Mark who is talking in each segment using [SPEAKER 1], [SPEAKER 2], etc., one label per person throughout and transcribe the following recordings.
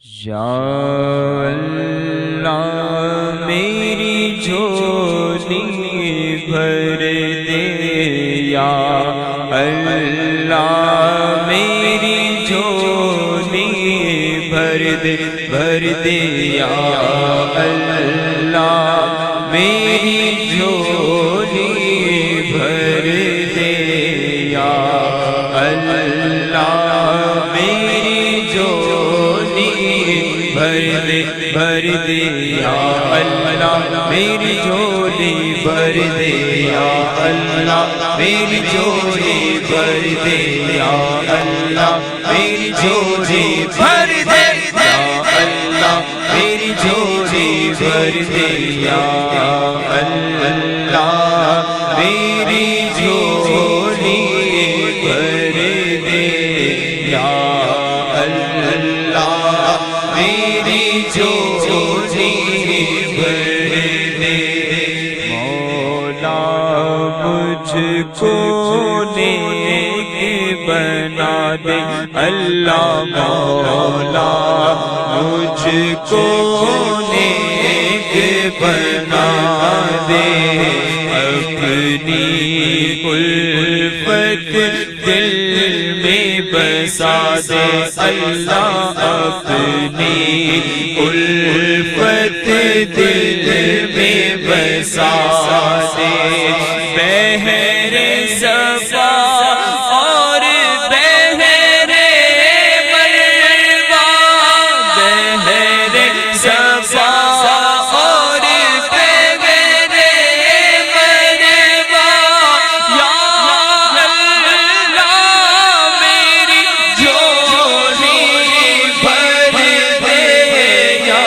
[SPEAKER 1] یا اللہ میری جھولی بھر دے، یا اللہ میری جھولی بھر دے، بھر دے یا اللہ میری جھولی بھر دے، یا اللہ میری جھولی بھر دے، بھر دے یا اللہ میری جھولی بھر دے، یا اللہ میری جھولی بھر دے، یا اللہ میری جھولی بھر دے، یا اللہ میری جھولی بھر دے، یا اللہ میری جھولی بھر دے، یا اللہ میری جھولی بھر دے۔ مولا مجھ کو نیک بنا دے، اللہ مولا مجھ کو نیک بنا دے، اپنی الفت دل میں بسا دے، اللہ اپنی الفت دل میں بسا دے، بحر صفا اور بحر مروہ، بحر صفا اور بحر مروہ، یا اللہ میری جھولی بھر دے، یا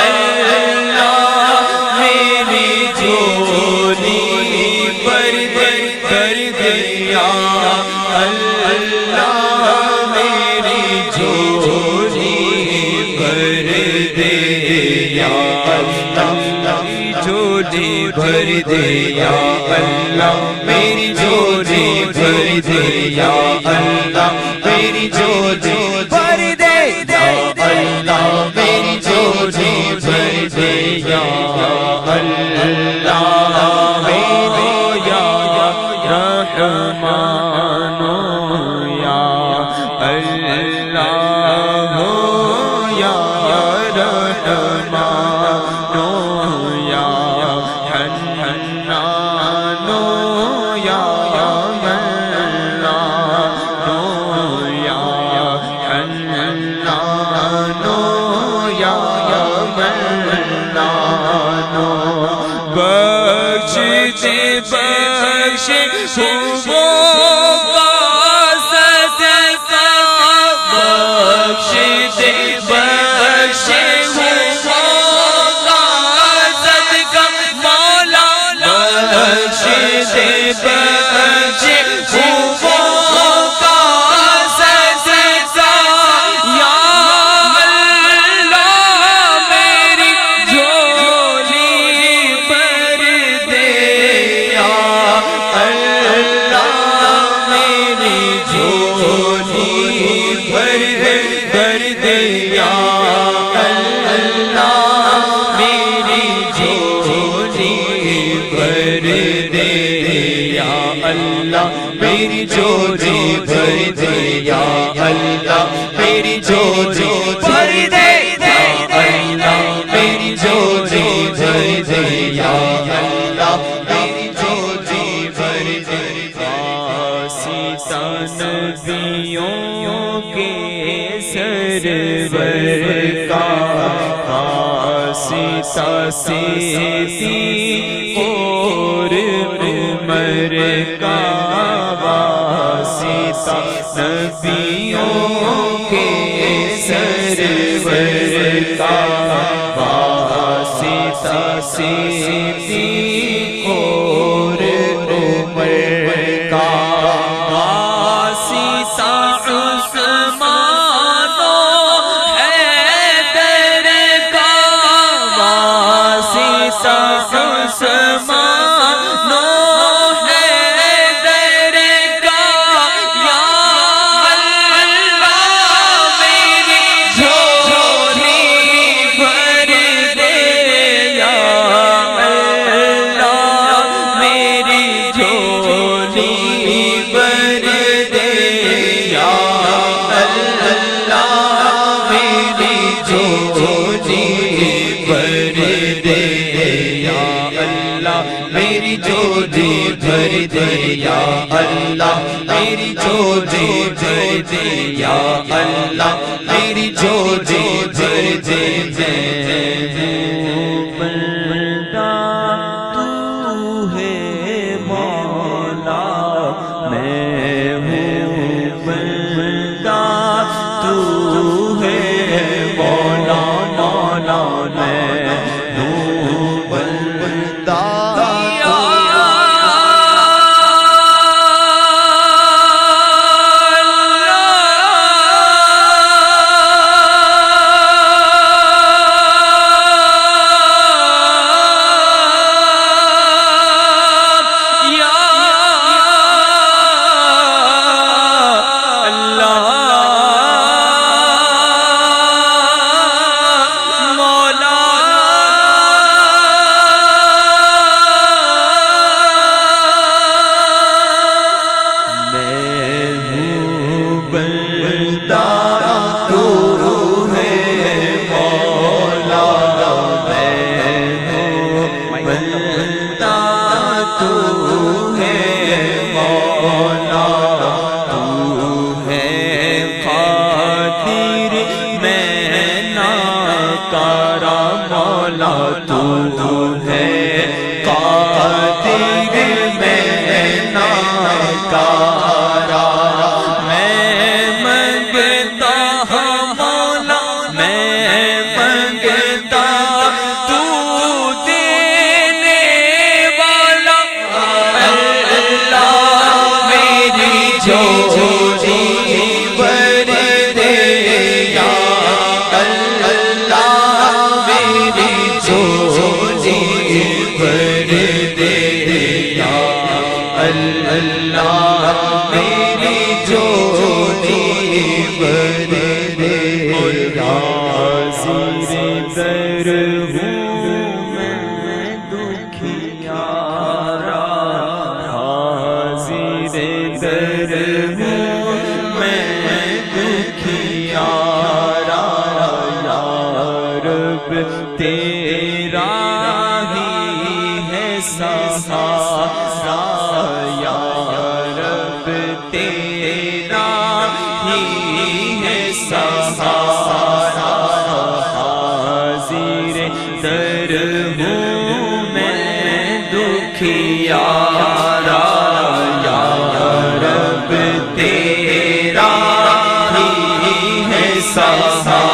[SPEAKER 1] اللہ میری جھولی بھر دے، بھر دے یا اللہ میری جھولی بھر دے، یا اللہ جھولی بھر دے، یا اللہ میری جھولی بھر دے، یا اللہ میری جھولی بھر دے، یا اللہ میری جھولی بھر دے، یا اللہ میری یا رحمان یا اللہ یا رحمان یا حنان یا منان یا حنان یا منان، بخش دے بخش خوبوں کا صدقہ، بخش دے بخش خوبوں کا صدقہ، مولا بخش دے بخش خوبوں کا صدقہ، یا اللہ میری جھولی بھر دے، یا اللہ میری جھولی بھر دے، بھر دے یا اللہ میری جھولی بھر دے، یا اللہ میری جھولی بھر دے، یا اللہ میری جھولی بھر دے، یا اللہ میری جھولی بھر دے، یا اللہ میری جھولی بھر دے۔ واسطہ نبیوں کے سرور کا، واسطہ صدیق اور عمر کا، واسطہ نبیوں کے سرور کا، واسطہ صدیق اور عمر کا، واسطہ عثمان و حیدر کا، واسطہ عثمان و حیدر کا، یا اللہ میری جھولی جھولی بھر دے یا اللہ میری جھولی بھر دے یا اللہ میری جھولی بھر دے بندہ تو ہے مولا میں ہوں بندہ تو ہے مولا مولا میں ہوں بندہ تیرا ہی ہے سہارا یا رب تیرا ہی ہے سہارا حاضر در ہوں میں دکھیارا یا رب تیرا ہی ہے سہارا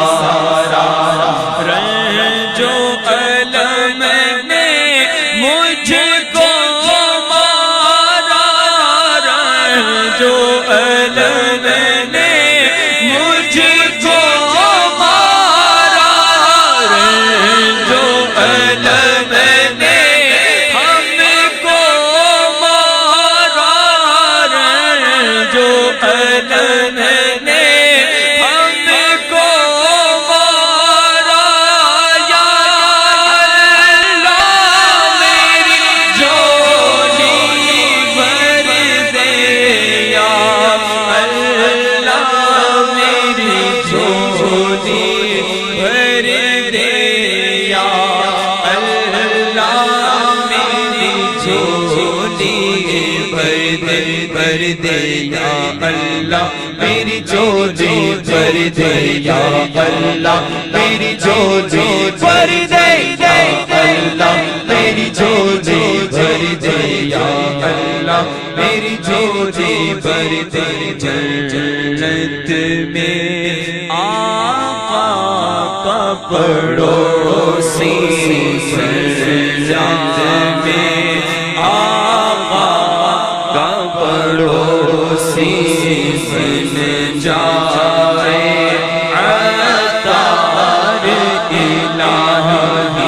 [SPEAKER 1] بھر دے یا اللہ میری جھولی بھر دے یا اللہ میری جھولی بھر دے یا اللہ میری جھولی بھر دے یا اللہ میری جھولی بھر دے جنت میں آقا کا پڑوسی جنت میں پڑوسی بن جائے عطار الہی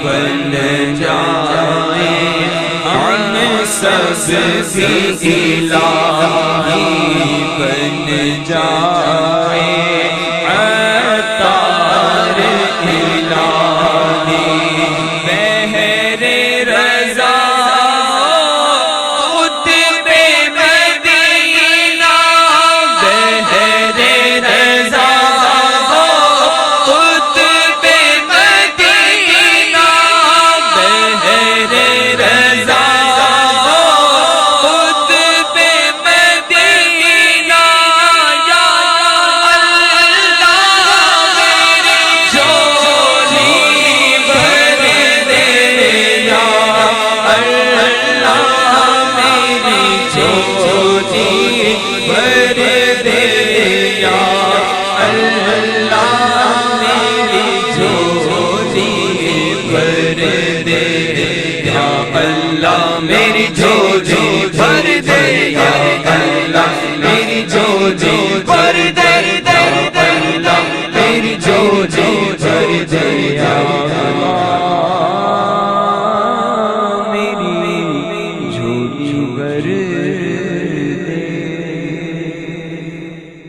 [SPEAKER 1] بن جائے ہم سب بھی الہی بن جائے عطار الہی بہر رضا رضا میری جھولی بھر دے یا اللہ میری جھولی بھر دے یا اللہ میری جھولی بھر دے یا